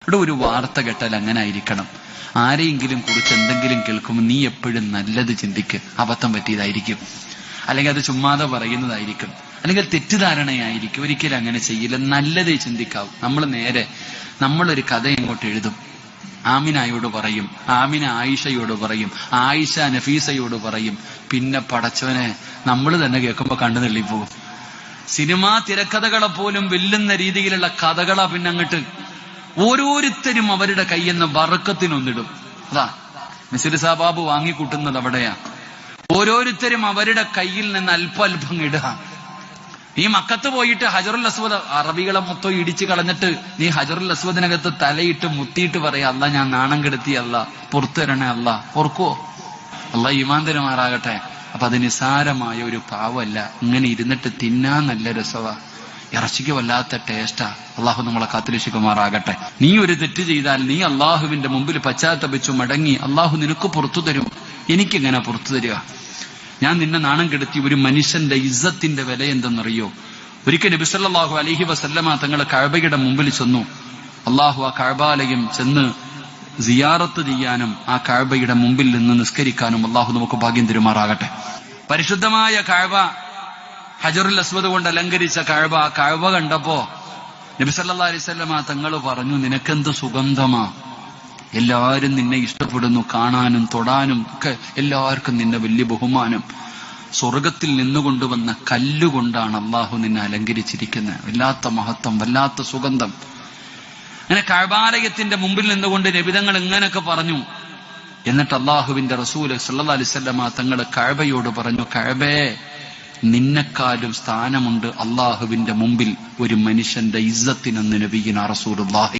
ഇവിടെ ഒരു വാർത്ത കേട്ടാൽ അങ്ങനെ ആയിരിക്കണം. ആരെയെങ്കിലും കുറിച്ച് എന്തെങ്കിലും കേൾക്കുമ്പോൾ നീ എപ്പോഴും നല്ലത് ചിന്തിക്ക്. അബദ്ധം പറ്റിയതായിരിക്കും, അല്ലെങ്കിൽ അത് ചുമ്മാതെ പറയുന്നതായിരിക്കും, അല്ലെങ്കിൽ തെറ്റിദ്ധാരണയായിരിക്കും. ഒരിക്കലും അങ്ങനെ ചെയ്യില്ല. നല്ലതേ ചിന്തിക്കാവും. നമ്മളൊരു കഥ എങ്ങോട്ട് എഴുതും. ആമിനയോട് പറയും, ആമിന ആയിഷയോട് പറയും, ആയിഷ നഫീസയോട് പറയും. പിന്നെ പടച്ചവനെ നമ്മൾ തന്നെ കേൾക്കുമ്പോ കണ്ടു തള്ളിപ്പോകും. സിനിമാ തിരക്കഥകളെ പോലും വെല്ലുന്ന രീതിയിലുള്ള കഥകളാ പിന്നെ അങ്ങോട്ട് ഓരോരുത്തരും അവരുടെ കയ്യെന്ന് ബറക്കത്തിനൊന്നിടും. അതാ മിസിർ സാബാബ് വാങ്ങിക്കൂട്ടുന്നത് അവിടെയാ. ഓരോരുത്തരും അവരുടെ കയ്യിൽ നിന്ന് അല്പം ഇടുക. നീ മക്കത്ത് പോയിട്ട് ഹജറുൽ അസ്വദ് അറബികളെ മൊത്തം ഇടിച്ചു കളഞ്ഞിട്ട് നീ ഹജറുൽ അസ്വദിനകത്ത് തലയിട്ട് മുത്തിയിട്ട് പറയാ, അല്ല ഞാൻ നാണം കെടുത്തി, അല്ല പുറത്തു തരണേ, അല്ല പൊറുക്കുവോ? അല്ല ഈമാൻ തരുമാറാകട്ടെ. അപ്പൊ അത് നിസാരമായ ഒരു പാവമല്ല. ഇങ്ങനെ ഇരുന്നിട്ട് തിന്നാൻ നല്ല രസവാ, ഇറച്ചിക്ക് വല്ലാത്ത ടേസ്റ്റാ. അള്ളാഹു നമ്മളെ കാത്തുരക്ഷിക്കുമാറാകട്ടെ. നീ ഒരു തെറ്റ് ചെയ്താൽ നീ അള്ളാഹുവിന്റെ മുമ്പിൽ പശ്ചാത്തപിച്ചു മടങ്ങി അള്ളാഹു നിനക്ക് പുറത്തു തരും. എനിക്കെങ്ങനെ പുറത്തു തരിക? ഞാൻ നിന്നെ നാണം കെടുത്തി. ഒരു മനുഷ്യന്റെ ഇസ്സത്തിന്റെ വില എന്തെന്നറിയോ? ഒരിക്കൽ നബി സല്ലല്ലാഹു അലൈഹി വസല്ലമ തങ്ങൾ കഅബയുടെ മുമ്പിൽ ചെന്നു. അള്ളാഹു ആ കഅബാലയം ചെന്ന് സിയാറത്ത് ചെയ്യാനും ആ കഅബയുടെ മുമ്പിൽ നിന്ന് നിസ്കരിക്കാനും അള്ളാഹു നമുക്ക് ഭാഗ്യം തരുമാറാകട്ടെ. പരിശുദ്ധമായ കഅബ, ഹജറുൽ അസ്വദ് കൊണ്ട് അലങ്കരിച്ച കഅബ, കഅബ കണ്ടപ്പോ നബി സല്ലല്ലാഹു അലൈഹി വസല്ലമ തങ്ങൾ പറഞ്ഞു, നിനക്കെന്ത് സുഗന്ധമാ, എല്ലാവരും നിന്നെ ഇഷ്ടപ്പെടുന്നു, കാണാനും തൊടാനും ഒക്കെ എല്ലാവർക്കും നിന്നെ വലിയ ബഹുമാനം. സ്വർഗത്തിൽ നിന്നുകൊണ്ടുവന്ന കല്ലുകൊണ്ടാണ് അള്ളാഹു നിന്നെ അലങ്കരിച്ചിരിക്കുന്നത്. വല്ലാത്ത മഹത്വം, വല്ലാത്ത സുഗന്ധം. അങ്ങനെ കഅബാലയത്തിന്റെ മുമ്പിൽ നിന്നുകൊണ്ട് നബിതങ്ങൾ ഇങ്ങനെയൊക്കെ പറഞ്ഞു. എന്നിട്ട് അള്ളാഹുവിന്റെ റസൂൽ സല്ലല്ലാഹു അലൈഹി വസല്ലമ തങ്ങൾ കഅബയോട് പറഞ്ഞു, കഅബേ, നിന്നെക്കാളും സ്ഥാനമുണ്ട് അള്ളാഹുവിന്റെ മുമ്പിൽ ഒരു മനുഷ്യന്റെ ഇസ്സത്തിനെന്ന് നബിയിന റസൂലുള്ളാഹി